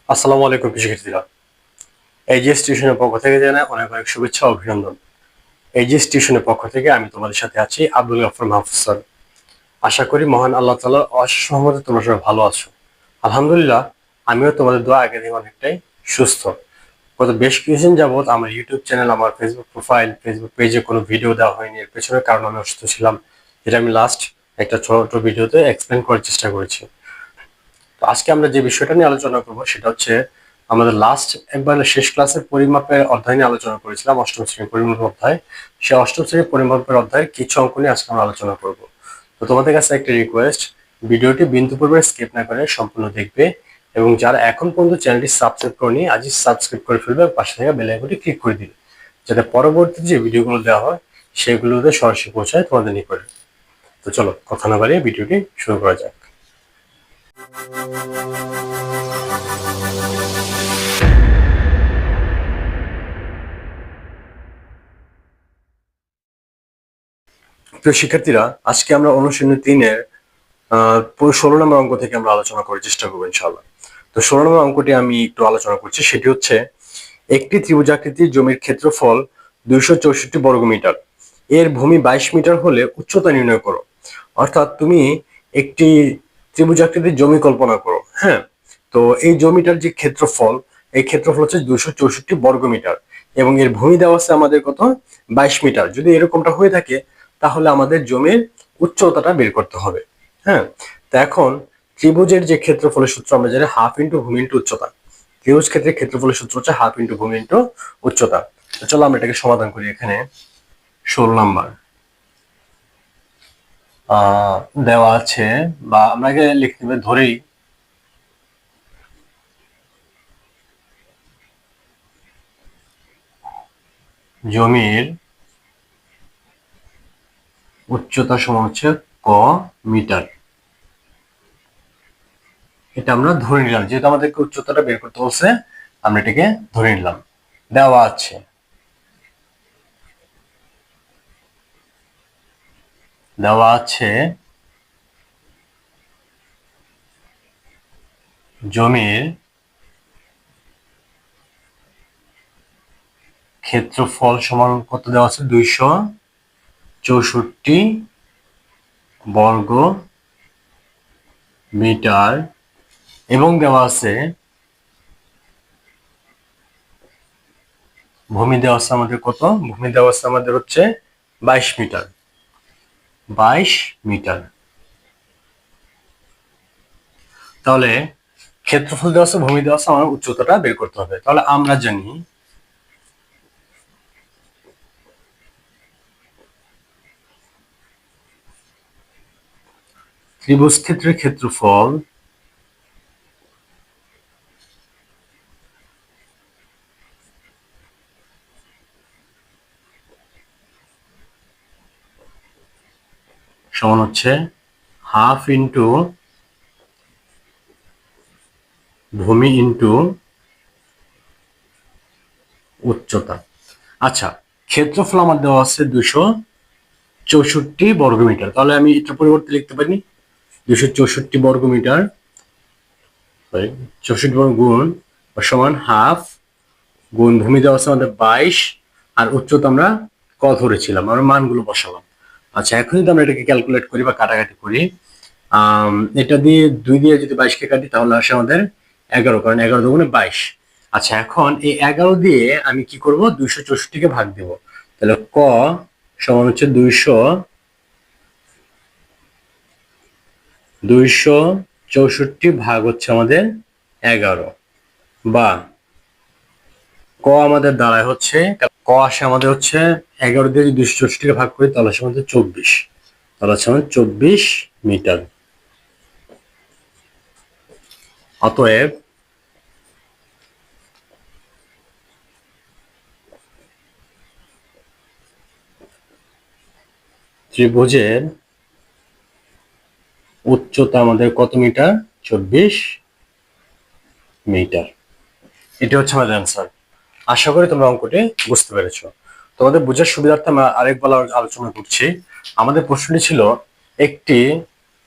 আসসালামু আলাইকুম শিক্ষার্থীরা। এইচএস টিউশনের পক্ষ থেকে জানাই অনেক অনেক শুভেচ্ছা ও অভিনন্দন। এইচএস টিউশনের পক্ষ থেকে আমি তোমাদের সাথে আছি আব্দুল গফর মাহফুজ স্যার। আশা করি মহান আল্লাহ তাআলার অশেষ রহমতে তোমরা সবাই ভালো আছো। আলহামদুলিল্লাহ, আমিও তোমাদের দোয়া আগে থেকে অনেকটাই সুস্থ। গত বেশ কিছুদিন যাবত আমার ইউটিউব চ্যানেল, আমার ফেসবুক প্রোফাইল, ফেসবুক পেজে কোনো ভিডিও দেওয়া হয়নি। এর পেছনের কারণ আমি অসুস্থ ছিলাম, যেটা আমি লাস্ট একটা ছোট ভিডিওতে এক্সপ্লেন করার চেষ্টা করেছি। তো আজকে আমরা যে বিষয়টা নিয়ে আলোচনা করব সেটা হচ্ছে আমাদের লাস্ট একবার শেষ ক্লাসের পরিমাপের অধ্যায় নিয়ে আলোচনা করেছিলাম, অষ্টম শ্রেণীর পরিমাপ অধ্যায়। সেই অষ্টম শ্রেণীর পরিমাপের অধ্যায়ের কিছু অঙ্ক নিয়ে আজকে আমরা আলোচনা করব। তো তোমাদের কাছে একটা রিকোয়েস্ট, ভিডিওটি বিন্দু পূর্বে স্কিপ না করে সম্পূর্ণ দেখবে, এবং যারা এখন পর্যন্ত চ্যানেলটি সাবস্ক্রাইব করেনি আজই সাবস্ক্রাইব করে ফেলবে, পাশে থাকা বেল আইকনটি ক্লিক করে দিবে, যাতে পরবর্তী যে ভিডিওগুলো দেওয়া হয় সেগুলোতে সরাসরি পৌঁছায় তোমাদের নিকটে। তো চলো কথা না বাড়িয়ে ভিডিওটি শুরু করা যাক। প্রিয় শিক্ষার্থীরা, আজকে আমরা অনুশীলনী 3-এর 16 নম্বর অঙ্ক থেকে আমরা আলোচনা করার চেষ্টা করবো ইনশাআল্লাহ। তো 16 নম্বর অঙ্কটি আমি একটু আলোচনা করছি, সেটি হচ্ছে একটি ত্রিভুজাকৃতির জমির ক্ষেত্রফল 264 বর্গমিটার, এর ভূমি 22 মিটার হলে উচ্চতা নির্ণয় করো। অর্থাৎ তুমি একটি ত্রিভুজাকৃতির জমি কল্পনা করো, হ্যাঁ। তো এই জমিটার যে ক্ষেত্রফল, এই ক্ষেত্রফল হচ্ছে 264 বর্গমিটার, এবং এর ভূমি দেওয়া আছে আমাদের কত, 22 মিটার। যদি এরকমটা হয়ে থাকে তাহলে আমাদের জমির উচ্চতাটা বের করতে হবে, হ্যাঁ। তো এখন ত্রিভুজের যে ক্ষেত্রফলের সূত্র আমরা জানি হাফ ইন্টু ভূমি ইন্টু উচ্চতা। ত্রিভুজ ক্ষেত্রে ক্ষেত্রফলের সূত্র হচ্ছে হাফ ইন্টু ভূমি ইন্টু উচ্চতা। তো চলো আমরা এটাকে সমাধান করি। এখানে 16 নাম্বার দেওয়া আছে, বা আমরা আগে লিখতে হবে ধরেই জমির উচ্চতা সমান হচ্ছে ক মিটার। এটা আমরা ধরে নিলাম, যেহেতু আমাদেরকে উচ্চতাটা বের করতে বলছে আমরা এটাকে ধরে নিলাম। দেওয়া আছে জমির ক্ষেত্রফল সমান কত দেওয়া আছে, 264 বর্গ মিটার, এবং দেওয়া আছে ভূমি দেওয়া আছে আমাদের কত, ভূমি দেওয়া আছে আমাদের হচ্ছে 22 মিটার। 22 মিটার। তাহলে ক্ষেত্রফল দেওয়া আছে, ভূমি দেওয়া আছে, আমার উচ্চতাটা বের করতে হবে। তাহলে আমরা জানি ত্রিভুজ ক্ষেত্রের ক্ষেত্রফল সমান হচ্ছে হাফ ইন্টু ভূমি ইন্টু উচ্চতা। আচ্ছা, ক্ষেত্রফল আমার দেওয়া আছে 264 বর্গমিটার। তাহলে আমি এটা পরিবর্তে লিখতে পারি 264 বর্গমিটার, 64 বর্গ গুণ সমান হাফ গুণ ভূমি দেওয়া আছে আমাদের 22, আর উচ্চতা আমরা ক ধরেছিলাম, আমরা মানগুলো বসালাম। আচ্ছা, এখন যদি আমরা এটাকে ক্যালকুলেট করি বা কাটাকাটি করি, এটা দিয়ে 2 দিয়ে যদি 22 কে কাটি তাহলে আসে আমাদের 11, কারণ 11 দুগুণে 22। আচ্ছা, এখন এই 11 দিয়ে আমি কি করব, 264 কে ভাগ দেব। তাহলে ক সমান হচ্ছে 264 ভাগ হচ্ছে আমাদের 11, বা ক আমাদের দাঁড়ায় হচ্ছে, ক আসে আমাদের হচ্ছে 11 দিয়ে যদি 264 কে ভাগ করি তাহলে আসে আমাদের 24, তাহলে হচ্ছে আমাদের 24 মিটার। অতএব ত্রিভুজের উচ্চতা আমাদের কত মিটার, 24 মিটার। এটা হচ্ছে আমাদের অ্যান্সার। আশা করি তোমরা অঙ্কটি বুঝতে পেরেছো। তোমাদের বোঝার সুবিধার্থে আমরা আরেকবার আলোচনা করছি। আমাদের প্রশ্নটি ছিল একটি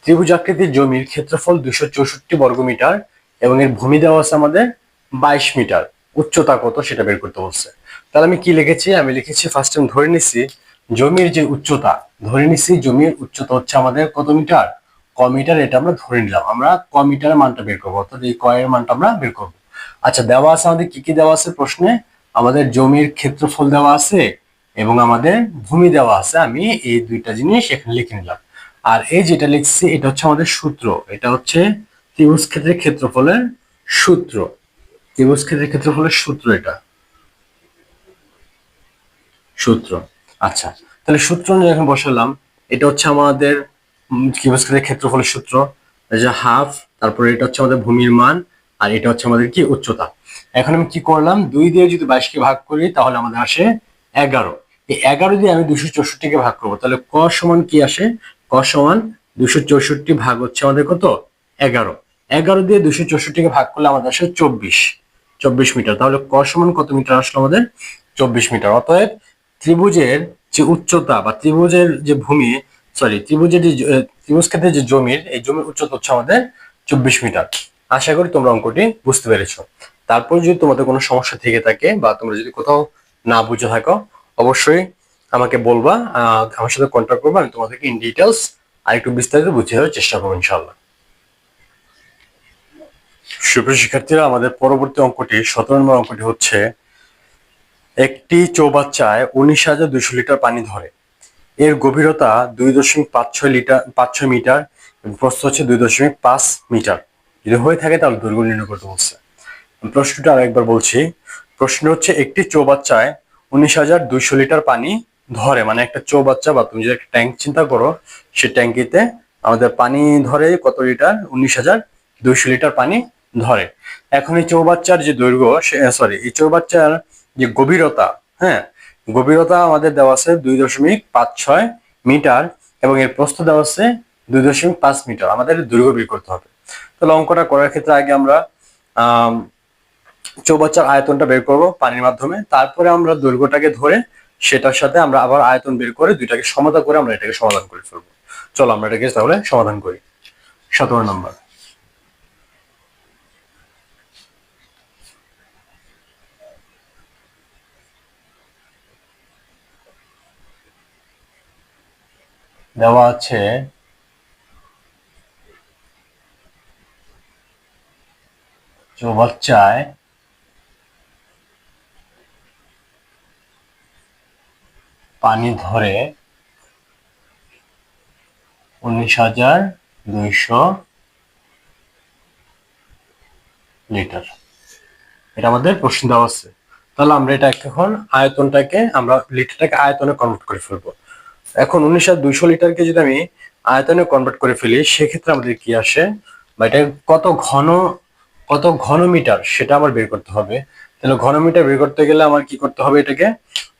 ত্রিভুজাকৃতির জমির ক্ষেত্রফল 264 বর্গমিটার এবং এর ভূমি দেওয়া আছে আমাদের 22 মিটার। উচ্চতা কত সেটা বের করতে বলছে। তাহলে আমি কি লিখেছি, আমি লিখেছি ফার্স্ট টাইম ধরে নিছি জমির যে উচ্চতা, ধরে নিছি জমির উচ্চতা হচ্ছে আমাদের কত মিটার, ক মিটার, এটা আমরা ধরে নিলাম। আমরা ক মিটারের মানটা বের করবো, অর্থাৎ এই ক এর মানটা আমরা বের করবো। আচ্ছা, দেওয়া আছে আমাদের কি কি দেওয়া আছে প্রশ্নে, আমাদের জমির ক্ষেত্রফল দেওয়া আছে এবং আমাদের ভূমি দেওয়া আছে। আমি এই দুইটা জিনিস এখানে লিখে নিলাম। আর এই যেটা লিখছি এটা হচ্ছে আমাদের সূত্র, এটা হচ্ছে ত্রিভুজ ক্ষেত্রের ক্ষেত্রফলের সূত্র, ত্রিভুজ ক্ষেত্রের ক্ষেত্রফলের সূত্র, এটা সূত্র। আচ্ছা, তাহলে সূত্র অনুযায়ী এখন বসালাম। এটা হচ্ছে আমাদের ত্রিভুজ ক্ষেত্রের ক্ষেত্রফলের সূত্র, এই যে হাফ, তারপরে এটা হচ্ছে আমাদের ভূমির মান, আর এটা হচ্ছে আমাদের কি উচ্চতা। এখন আমি কি করলাম, 2 দিয়ে যদি 22 কে ভাগ করি তাহলে আমাদের আসে 11। এই 11 দিয়ে আমি 264 কে ভাগ করবো, তাহলে ক সমান কি আসে, ক সমান 264 ভাগ হচ্ছে আমাদের কত, 11। 11 দিয়ে 264 কে ভাগ করলে আমাদের আসে 24 মিটার। তাহলে ক সমান কত মিটার আসলো আমাদের, 24 মিটার। অতএব ত্রিভুজের যে উচ্চতা বা ত্রিভুজের যে ভূমি, সরি ত্রিভুজের যে ত্রিভুজ ক্ষেত্রে যে জমির, এই জমির উচ্চতা হচ্ছে আমাদের 24 মিটার। আশা করি তোমরা অঙ্কটি বুঝতে পেরেছো। তারপর যদি তোমাদের কোনো সমস্যা থেকে থাকে বা তোমরা যদি কোথাও না বুঝে থাকো, অবশ্যই আমাকে বলবা, আমার সাথে কন্ট্যাক্ট করবে, আমি তোমাদেরকে ইন ডিটেলস আর একটু বিস্তারিত বুঝিয়ে দেওয়ার চেষ্টা করবো ইনশাআল্লাহ। সুপ্রিয় শিক্ষার্থীরা, আমাদের পরবর্তী অঙ্কটি 17 নম্বর অঙ্কটি হচ্ছে, একটি চৌবাচ্চায় 19,200 লিটার পানি ধরে, এর গভীরতা 2.56 মিটার, প্রস্থ হচ্ছে 2.5 মিটার। যদি হয়ে থাকে তাহলে দৈর্ঘ্য নির্ণয় করতে বলছে। প্রশ্নটা আরেকবার বলছি, প্রশ্ন হচ্ছে একটি চৌবাচ্চায় 19,200 লিটার পানি ধরে, মানে একটা চৌবাচ্চা বা তুমি যদি একটা ট্যাঙ্ক চিন্তা করো, সেই ট্যাঙ্কিতে আমাদের পানি ধরে কত লিটার, 19,200 লিটার পানি ধরে। এখন এই চৌবাচ্চার যে দৈর্ঘ্য, সরি এই চৌবাচ্চার যে গভীরতা, হ্যাঁ, গভীরতা আমাদের দেওয়া আছে 2.56 মিটার এবং এর প্রস্থ দেওয়া আছে 2.5 মিটার। আমাদের দৈর্ঘ্য বের করতে হবে। তাহলে অঙ্কটা করার ক্ষেত্রে আগে আমরা চৌবাচ্চার আয়তনটা বের করব পানির মাধ্যমে, তারপরে আমরা দৈর্ঘ্যটাকে ধরে সেটার সাথে আমরা আবার আয়তন বের করে দুইটাকে সমতা করে আমরা এটাকে সমাধান করে ফেলবো। চলো আমরা এটাকে তাহলে সমাধান করি। 17 নম্বর, দেওয়া আছে চৌবাচ্চায় পানি ধরে 19,200 লিটার, এটা আমাদের প্রশ্ন দেওয়া আছে। তাহলে আমরা এটা এখন আয়তনটাকে, আমরা লিটারটাকে আয়তনে কনভার্ট করে ফেলবো। এখন 19,200 লিটারকে যদি আমি আয়তনে কনভার্ট করে ফেলি, সেক্ষেত্রে আমাদের কি আসে বা এটা কত ঘন মিটার সেটা আমার বের করতে হবে। তাহলে ঘন মিটার বের করতে গেলে আমার কি করতে হবে, এটাকে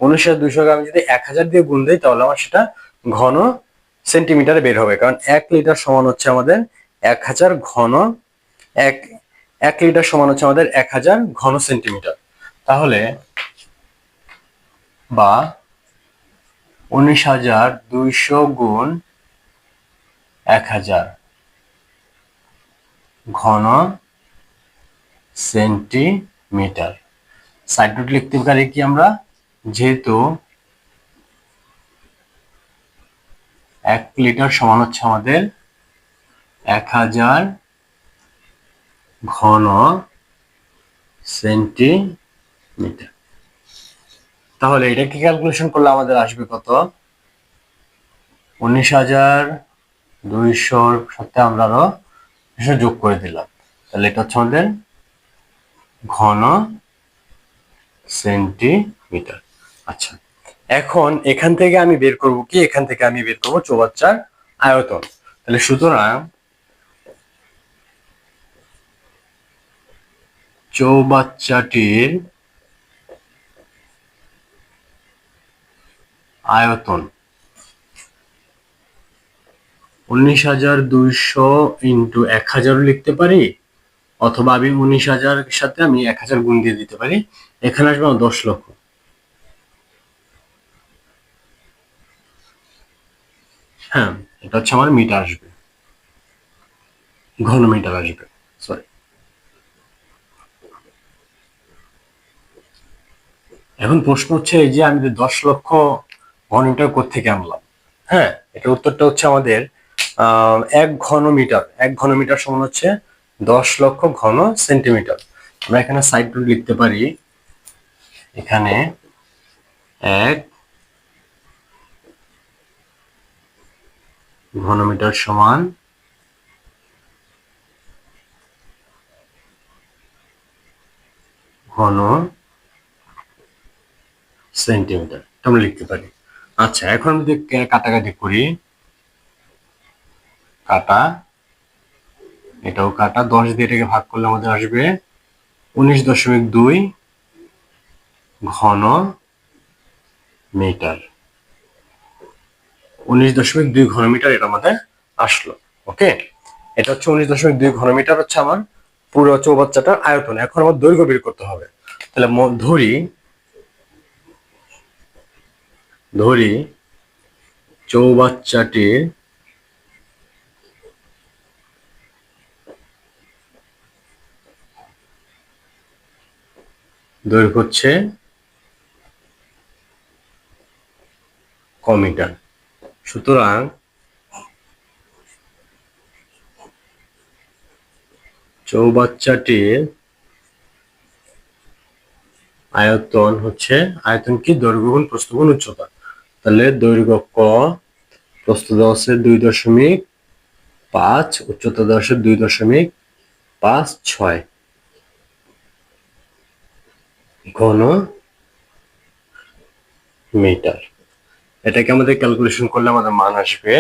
19,200কে আমি যদি 1000 দিয়ে গুণ দিই তাহলে আমার সেটা ঘন সেন্টিমিটারে বের হবে, কারণ 1 লিটার সমান হচ্ছে আমাদের 1000 ঘন, এক 1 লিটার সমান হচ্ছে আমাদের 1000 ঘন সেন্টিমিটার। তাহলে বা 19,200 গুণ 1000 ঘন সেন্টিমিটার। সাইড নোট লিখতে পারি কি আমরা, যেহেতু 1 লিটার সমান হচ্ছে আমাদের 1000 ঘন সেন্টিমিটার। তাহলে এটা কি ক্যালকুলেশন করলে আমাদের আসবে কত, 19,200 সাথে আমরা আরো যোগ করে দিলাম, তাহলে এটা হচ্ছে আমাদের ঘন সেন্টিমিটার। আচ্ছা, এখন এখান থেকে আমি বের করব কি, এখান থেকে আমি বের করব চৌবাচ্চার আয়তন। তাহলে সুতরাং চৌবাচ্চাটির আয়তন 19,200 ইন্টু 1000 লিখতে পারি, অথবা আমি 19,000 সাথে আমি 1000 গুণ দিয়ে দিতে পারি। এখানে আসবে 10 লক্ষ। হ্যাঁ, এটা হচ্ছে আমার মিটার আসবে, ঘন মিটার আসবে, সরি। এখন প্রশ্ন হচ্ছে এই যে আমি 10 লক্ষ ঘনমিটার কোত্থেকে আনলাম। হ্যাঁ, এটার উত্তরটা হচ্ছে আমাদের 1 ঘনমিটার। 1 ঘনমিটার সমান হচ্ছে 10 লক্ষ ঘন সেন্টিমিটার। আমরা এখানে সাইড রুট লিখতে পারি, এখানে 1 ঘনমিটার সমান ঘন সেন্টিমিটার, আমরা লিখতে পারি। আচ্ছা, এখন যদি কাটাকাটি করি, কাটা, এটাও কাটা, 10 দিয়ে এটাকে ভাগ করলে আমাদের আসবে 19.2 ঘন মিটার। 19.2 ঘনমিটার এটা আমাদের আসলো। ওকে, এটা হচ্ছে 19.2 ঘনমিটার হচ্ছে আমার পুরো চৌবাচ্চাটার আয়তন। এখন আমার দৈর্ঘ্য বের করতে হবে। তাহলে ধরি চৌবাচ্চাটির দৈর্ঘ্য হচ্ছে ক মিটার। সুতরাং চৌবাচ্চাটির আয়তন হচ্ছে, আয়তন কি, দৈর্ঘ্য গুণ প্রস্থ গুণ উচ্চতা। তাহলে দৈর্ঘ্য ক, প্রস্থ দেওয়া আছে 2.5, উচ্চতা দেওয়া আছে 2.56 ঘন মিটার। এটাকে আমাদের ক্যালকুলেশন করলে আমাদের মান আসবে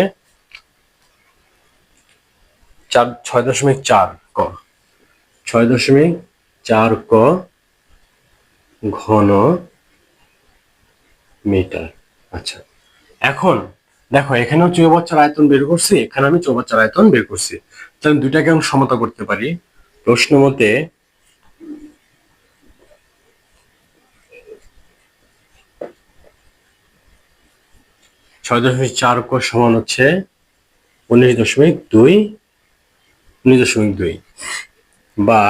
6.4 ক, 6.4 ক ঘন মিটার। আচ্ছা, এখন দেখো এখানেও চৌবাচ্চার আয়তন বের করছি, এখানে আমি চৌবাচ্চার আয়তন বের করছি। তাহলে দুইটাকে আমি সমতা করতে পারি। প্রশ্ন মতে 6.4 ক সমান হচ্ছে 19.2 বা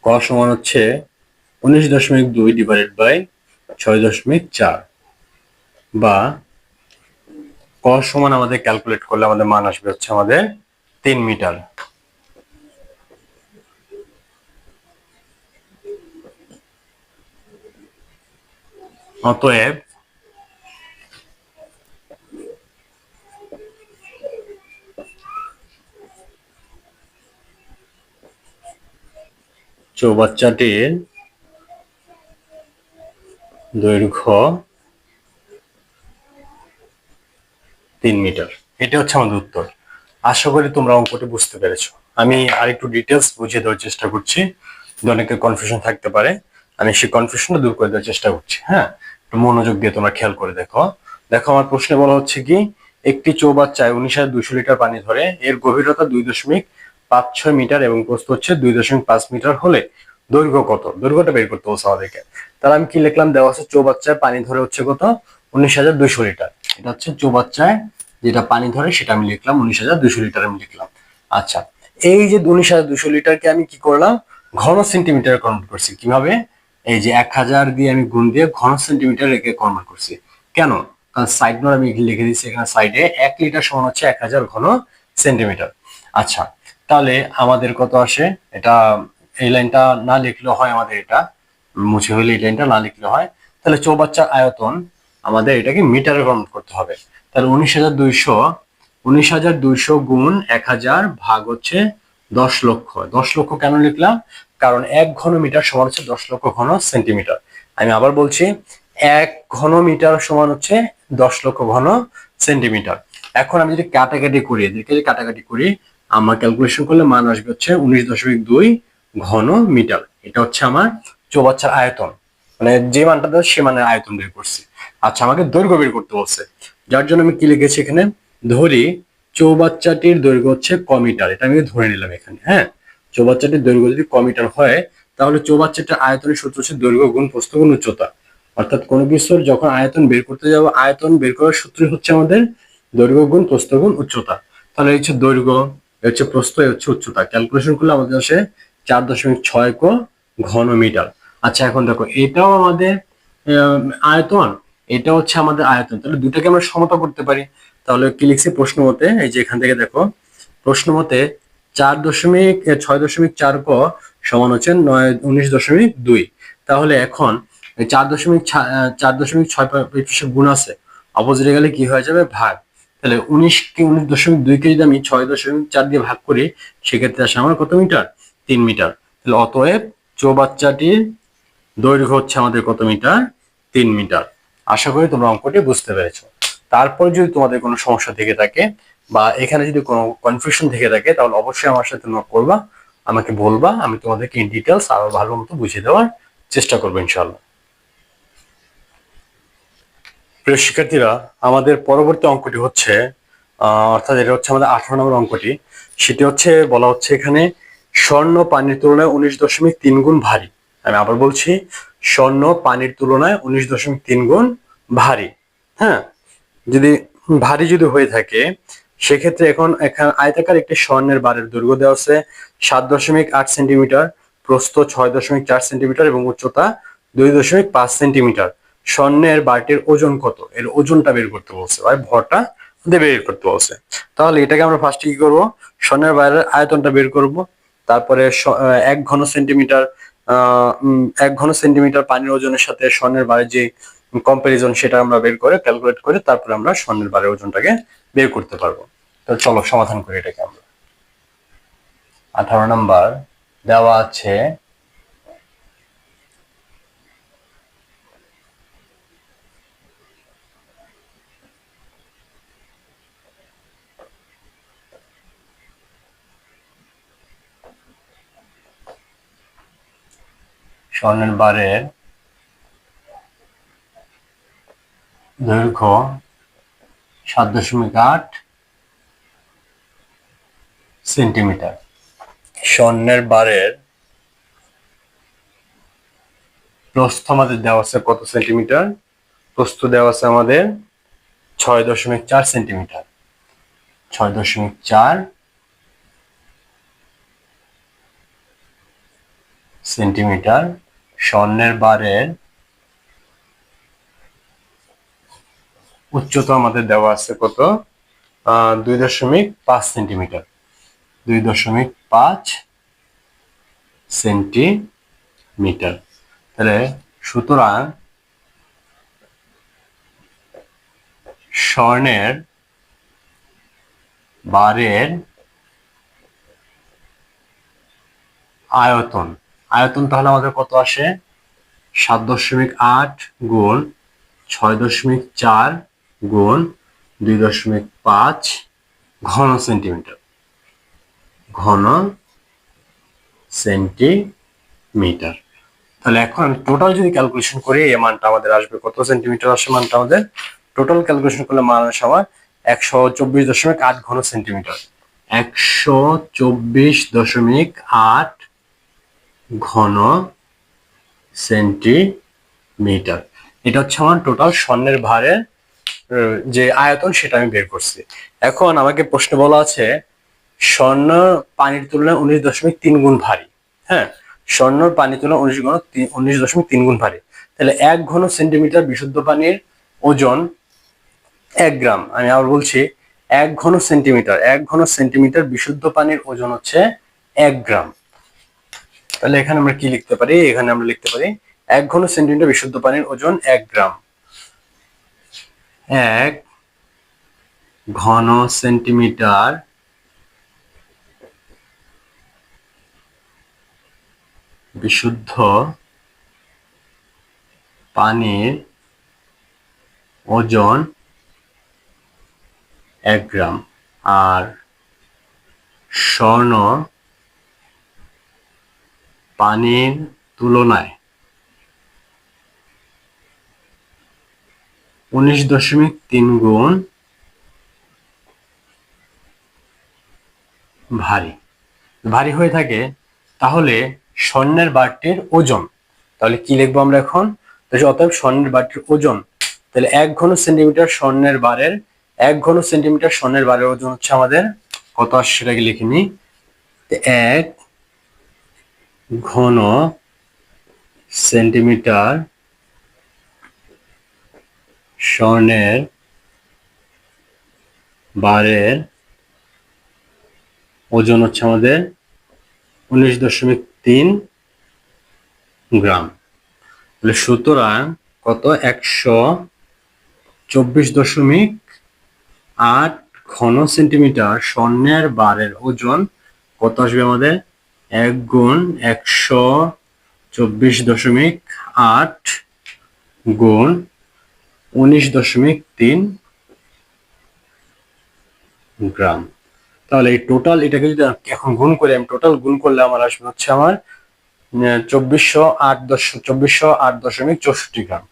ক সমান হচ্ছে 19.2 ডিভাইডেড বাই 6.4, বা ক সমান আমাদের ক্যালকুলেট করলে আমাদের মান আসবে হচ্ছে আমাদের 3 মিটার। অতএব চৌবাচ্চাটির দৈর্ঘ্য 3 মিটার। এটা হচ্ছে আমাদের উত্তর। আশা করি তোমরা অঙ্কটি বুঝতে পেরেছো। আমি আরেকটু ডিটেলস বুঝিয়ে দেওয়ার চেষ্টা করছি, অনেকের কনফিউশন থাকতে পারে, আমি সেই কনফিউশনটা দূর করে দেওয়ার চেষ্টা করছি। হ্যাঁ, একটু মনোযোগ দিয়ে তোমরা খেয়াল করে দেখো। দেখো আমার প্রশ্নে বলা হচ্ছে কি, একটি চৌবাচ্চায় 19,200 লিটার পানি ধরে, এর গভীরতা 2.56 মিটার এবং প্রস্থ হচ্ছে 2.5 মিটার হলে দৈর্ঘ্য কত? দৈর্ঘ্যটা বের করতে বলছে আমাদেরকে। তাহলে আমি কি লিখলাম, দেওয়া আছে চৌবাচ্চায় পানি ধরে হচ্ছে কত, 19,200 লিটার। এটা হচ্ছে চৌবাচ্চায় যেটা পানি ধরে সেটা আমি লিখলাম 19,200 লিটার আমি লিখলাম। আচ্ছা, এই যে 19,200 লিটারকে আমি কি করলাম, ঘন সেন্টিমিটার কনভার্ট করছি। কিভাবে? এই যে 1000 দিয়ে আমি গুণ দিয়ে ঘন সেন্টিমিটার রেখে কনভার্ট করছি। কেন? কারণ সাইড নোট আমি লিখে দিচ্ছি এখানে, সাইডে 1 লিটার সমান হচ্ছে 1000 ঘন সেন্টিমিটার। আচ্ছা, তাহলে আমাদের কত আসে, এটা এই লাইনটা না লিখলেও হয়, আমাদের এটা মুছে হইলে এই লাইনটা না লিখলে হয়। তাহলে চৌবাচ্চার আয়তন আমাদের এটাকে মিটারে কনভার্ট করতে হবে। তাহলে 19,200 গুণ 1000 ভাগ হচ্ছে 10 লক্ষ। 10 লক্ষ কেন লিখলাম? কারণ 1 ঘন মিটার সমান হচ্ছে 10 লক্ষ ঘন সেন্টিমিটার। আমি আবার বলছি, 1 ঘন মিটার সমান হচ্ছে 10 লক্ষ ঘন সেন্টিমিটার। এখন আমি যদি কাটাকাটি করি, এদেরকে যদি কাটাকাটি করি, আমার ক্যালকুলেশন করলে মান আসবে হচ্ছে 19.2 ঘন মিটার। এটা হচ্ছে আমার চৌবাচ্চার আয়তন, মানে যে মানটা দেওয়া সে মানের আয়তন বের করছি। আচ্ছা, আমাকে দৈর্ঘ্য বের করতে বলছে, যার জন্য আমি কি লিখেছি এখানে, ধরি চৌবাচ্চাটির দৈর্ঘ্য হচ্ছে ক মিটার। এটা আমি ধরে নিলাম এখানে। হ্যাঁ, চৌবাচ্চাটির দৈর্ঘ্য যদি ক মিটার হয়, তাহলে চৌবাচ্চাটির আয়তনের সূত্র হচ্ছে দৈর্ঘ্য গুণ প্রস্থ গুণ উচ্চতা। অর্থাৎ কোনো কিছুর যখন আয়তন বের করতে যাবো, আয়তন বের করার সূত্র হচ্ছে আমাদের দৈর্ঘ্য গুণ প্রস্থ গুণ উচ্চতা। তাহলে এই হচ্ছে দৈর্ঘ্য, এই হচ্ছে প্রস্থ, এই হচ্ছে উচ্চতা। ক্যালকুলেশন করলে আমাদের আসে 4.6 ক ঘন মিটার। আচ্ছা, এখন দেখো এটাও আমাদের আয়তন, এটা হচ্ছে আমাদের আয়তন, তাহলে দুটাকে আমরা সমতা করতে পারি। তাহলে কি লিখছি প্রশ্ন মতে, এই যে এখান থেকে দেখো প্রশ্ন মতে 4.6.4 ক সমান হচ্ছে 19.2। তাহলে এখন 4.6 গুণ আছে, অপোজিটে গেলে কি হয়ে যাবে, ভাগ। তাহলে 19.2 কে যদি আমি 6.4 দিয়ে ভাগ করি, সেক্ষেত্রে আসে আমার কত মিটার, 3 মিটার। তাহলে অতএব চৌবাচ্চাটির দৈর্ঘ্য হচ্ছে আমাদের কত মিটার, 3 মিটার। আশা করি তোমরা অঙ্কটি বুঝতে পেরেছো। তারপর যদি তোমাদের কোনো সমস্যা থেকে থাকে বা এখানে যদি কোনো কনফিউশন থেকে থাকে, তাহলে অবশ্যই আমার সাথে নক করবা, আমাকে বলবা, আমি তোমাদেরকে ইন ডিটেলস আরো ভালো মতো বুঝিয়ে দেওয়ার চেষ্টা করবো ইনশাআল্লাহ। প্রিয় শিক্ষার্থীরা, আমাদের পরবর্তী অঙ্কটি হচ্ছে অর্থাৎ এটা হচ্ছে আমাদের 18 নম্বর অঙ্কটি। সেটি হচ্ছে বলা হচ্ছে এখানে স্বর্ণ পানির তুলনায় 19.3 গুণ ভারী। আমি আবার বলছি, স্বর্ণ পানির তুলনায় 19.3 গুণ ভারী। হ্যাঁ, যদি ভারী যদি হয়ে থাকে, সেক্ষেত্রে এখন এখানে আয়তাকার একটি স্বর্ণের বারের দৈর্ঘ্য দেওয়া আছে 7.8 সেন্টিমিটার, প্রস্থ 6.4 সেন্টিমিটার এবং উচ্চতা 2.5 সেন্টিমিটার। স্বর্ণের বারটির ওজন কত, এর ওজনটা বের করতে বলছে, ভাই ভরটা বের করতে বলছে। তাহলে এটাকে আমরা ফার্স্টে কি করব, স্বর্ণের বাইরের আয়তনটা বের করব। তারপরে 1 ঘন সেন্টিমিটার 1 ঘন সেন্টিমিটার পানির ওজনের সাথে স্বর্ণের বারের যে কম্পারিজন, সেটা আমরা বের করে ক্যালকুলেট করে তারপরে আমরা স্বর্ণের বারের ওজনটাকে বের করতে পারবো। তো চলো সমাধান করি এটাকে আমরা। 18 নাম্বার দেওয়া আছে স্বর্ণের বারের দৈর্ঘ্য 7.8 সেন্টিমিটার। স্বর্ণের বারের প্রস্থ আমাদের দেওয়া আছে কত সেন্টিমিটার, প্রস্থ দেওয়া আছে আমাদের 6.4 সেন্টিমিটার। 6.4 সেন্টিমিটার। স্বর্ণের বারের উচ্চতা আমাদের দেওয়া আছে কত, 2.5 সেন্টিমিটার। 2.5 সেন্টিমিটার। তাহলে সুতরাং স্বর্ণের বারের আয়তন, আয়তন তাহলে আমাদের কত আসে, 7.8 গুণ 6.4 গুণ 2.5 ঘন সেন্টিমিটার। ঘন সেন্টিমিটার। তাহলে এখন আমি টোটাল যদি ক্যালকুলেশন করি, এই মানটা আমাদের আসবে কত সেন্টিমিটার আসে, মানটা আমাদের টোটাল ক্যালকুলেশন করলে মান আসে আমার 124.8 ঘন সেন্টিমিটার। 124.8 ঘন সেন্টিমিটার। এটা হচ্ছে আমার টোটাল স্বর্ণের ভারের যে আয়তন, সেটা আমি বের করছি। এখন আমাকে প্রশ্ন বলা আছে স্বর্ণ পানির তুলনায় 19.3 গুণ ভারী। হ্যাঁ, স্বর্ণ পানির তুলনায় 19.3 গুণ ভারী। তাহলে 1 ঘন সেন্টিমিটার বিশুদ্ধ পানির ওজন 1 গ্রাম। আমি আবার বলছি, 1 ঘন সেন্টিমিটার বিশুদ্ধ পানির ওজন হচ্ছে 1 গ্রাম। তাহলে এখানে আমরা কি লিখতে পারি, এখানে আমরা লিখতে পারি 1 ঘন সেন্টিমিটার বিশুদ্ধ পানির ওজন 1 গ্রাম। 1 ঘন সেন্টিমিটার বিশুদ্ধ পানির ওজন 1 গ্রাম। আর স্বর্ণ পানির তুলনায় 19.3 গুণ ভারী হয়ে থাকে। তাহলে স্বর্ণের বারটির ওজন, তাহলে কি লিখবো আমরা এখন, অতএব স্বর্ণের বারটির ওজন, তাহলে 1 ঘন সেন্টিমিটার স্বর্ণের বারের 1 ঘন সেন্টিমিটার স্বর্ণের বারের ওজন হচ্ছে আমাদের কত আসছে, সেটাকে লিখে নিই। 1 ঘন সেন্টিমিটার স্বর্ণের বারের ওজন হচ্ছে আমাদের 19.3 গ্রাম। তাহলে সুতরাং কত 124.8 ঘন সেন্টিমিটার স্বর্ণের বারের ওজন কত আসবে আমাদের 1 গুণ 124.8 গুণ 19.3 গ্রাম। তাহলে এই টোটাল এটাকে যদি এখন গুণ করে আমি টোটাল গুণ করলে আমার আসবে হচ্ছে আমার 2408.64 গ্রাম।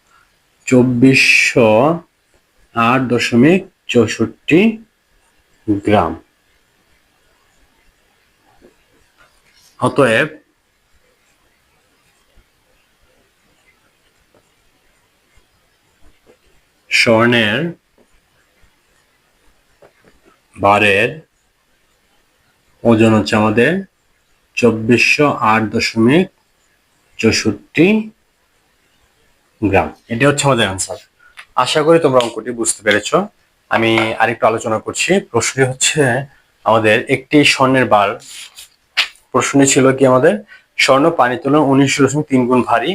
2408.64 গ্রাম। অতএব স্বর্ণের বারের ওজন হচ্ছে আমাদের 2408.64 গ্রাম। এটা হচ্ছে আমাদের অ্যান্সার। আশা করি তোমরা অঙ্কটি বুঝতে পেরেছো। আমি আরেকটু আলোচনা করছি। প্রশ্নটি হচ্ছে আমাদের একটি স্বর্ণের বার, প্রশ্নটি ছিল কি আমাদের স্বর্ণ পানির তুলনায় 19.3 গুণ ভারী।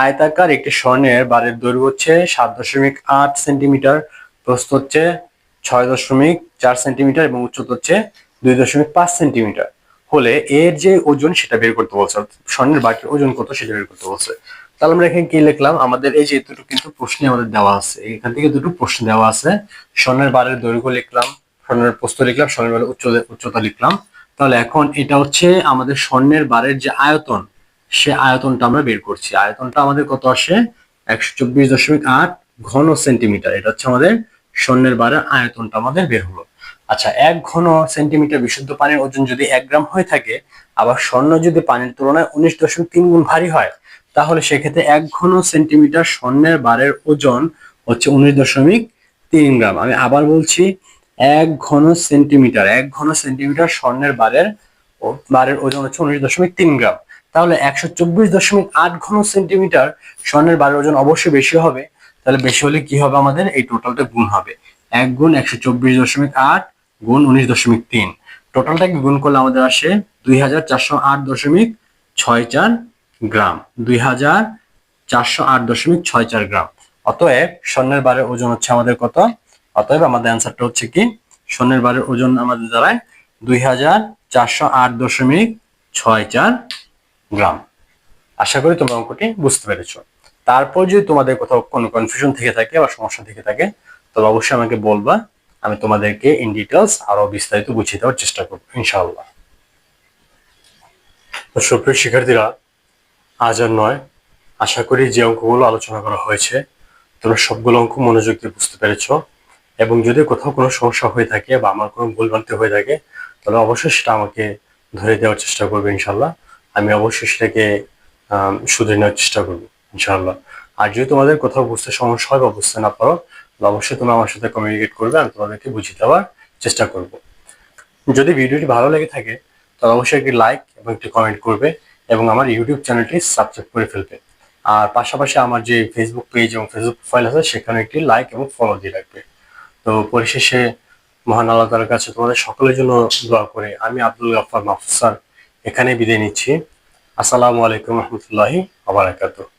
আয়তাকার একটি স্বর্ণের বারের দৈর্ঘ্য হচ্ছে 7.8 সেন্টিমিটার, প্রস্থ হচ্ছে 6.4 সেন্টিমিটার এবং উচ্চতা হচ্ছে 2.5 সেন্টিমিটার হলে এর যে ওজন সেটা বের করতে বলছে। স্বর্ণের বারটির ওজন কত সেটা বের করতে বলছে। তাহলে আমরা এখানে কি লিখলাম, আমাদের এই যে দুটো কিন্তু প্রশ্নে আমাদের দেওয়া আছে, এখান থেকে দুটো প্রশ্ন দেওয়া আছে। স্বর্ণের বারের দৈর্ঘ্য লিখলাম, স্বর্ণের প্রস্থ লিখলাম, স্বর্ণের বারের উচ্চতা লিখলাম। তাহলে এখন এটা হচ্ছে আমাদের স্বর্ণের বারের যে আয়তন, সে আয়তনটা আমরা বের করছি। আয়তনটা আমাদের কত আসে 124.8 ঘন সেন্টিমিটার। এটা হচ্ছে আমাদের স্বর্ণের বারের আয়তনটা আমাদের বের হলো। আচ্ছা, 1 ঘন সেন্টিমিটার বিশুদ্ধ পানির ওজন যদি 1 গ্রাম হয়ে থাকে, আবার স্বর্ণ যদি পানির তুলনায় 19.3 গুণ ভারী হয়, তাহলে সেক্ষেত্রে 1 ঘন সেন্টিমিটার স্বর্ণের বারের ওজন হচ্ছে 19.3 গ্রাম। আমি আবার বলছি, 1 ঘন সেন্টিমিটার স্বর্ণের বারের ওজন হচ্ছে 19.3 গ্রাম। তাহলে 124.8 ঘন সেন্টিমিটার স্বর্ণের বারের ওজন অবশ্যই বেশি হবে। তাহলে বেশি হলে কি হবে, আমাদের এই টোটালটা গুণ হবে। 1 গুণ 124.8 গুণ 19.3, টোটালটাকে গুণ করলে আমাদের আসে 2408.64 গ্রাম। 2408.64 গ্রাম। অতএব স্বর্ণের বারের ওজন হচ্ছে আমাদের কত? অতএব আমাদের অ্যান্সারটা হচ্ছে কি, স্বর্ণের বারের ওজন আমাদের দাঁড়ায় 2408.64 গ্রাম। আশা করি তোমরা অঙ্কটি বুঝতে পেরেছো। তারপর যদি তোমাদের কোথাও কোনো কনফিউশন থেকে থাকে বা সমস্যা থেকে থাকে, তবে অবশ্যই আমাকে বলবা। আমি তোমাদেরকে ইন ডিটেলস আরো বিস্তারিত বুঝিয়ে দেওয়ার চেষ্টা করবো ইনশাআল্লাহ। তো সুপ্রিয় শিক্ষার্থীরা, আজ আর নয়, আশা করি যে অঙ্কগুলো আলোচনা করা হয়েছে তোমরা সবগুলো অঙ্ক মনোযোগ দিয়ে বুঝতে পেরেছো। এবং যদি কোথাও কোনো সমস্যা হয়ে থাকে বা আমার কোনো ভুলভ্রান্তি হয়ে থাকে, তাহলে অবশ্যই সেটা আমাকে ধরে দেওয়ার চেষ্টা করবে ইনশাআল্লাহ। আমি অবশ্যই সেটাকে শুধরে নেওয়ার চেষ্টা করবো ইনশাআল্লাহ। আর যদি তোমাদের কোথাও বুঝতে সমস্যা হয় বা বুঝতে না পারো, তাহলে অবশ্যই তোমরা আমার সাথে কমিউনিকেট করবে, আমি তোমাদেরকে বুঝিয়ে দেওয়ার চেষ্টা করব। যদি ভিডিওটি ভালো লেগে থাকে তাহলে অবশ্যই একটি লাইক এবং একটি কমেন্ট করবে এবং আমার ইউটিউব চ্যানেলটি সাবস্ক্রাইব করে ফেলবে। আর পাশাপাশি আমার যে ফেসবুক পেজ এবং ফেসবুক প্রোফাইল আছে সেখানে একটি লাইক এবং ফলো দিয়ে রাখবে। তো পরিশেষে মহান আল্লাহ তাআলার কাছে তোমাদের সকলের জন্য দোয়া করে আমি আব্দুল গাফফার মাহফুজ স্যার এখানে বিদায় নিচ্ছি। আসসালামু আলাইকুম রহমতুল্লাহি ওয়া বারাকাতুহু।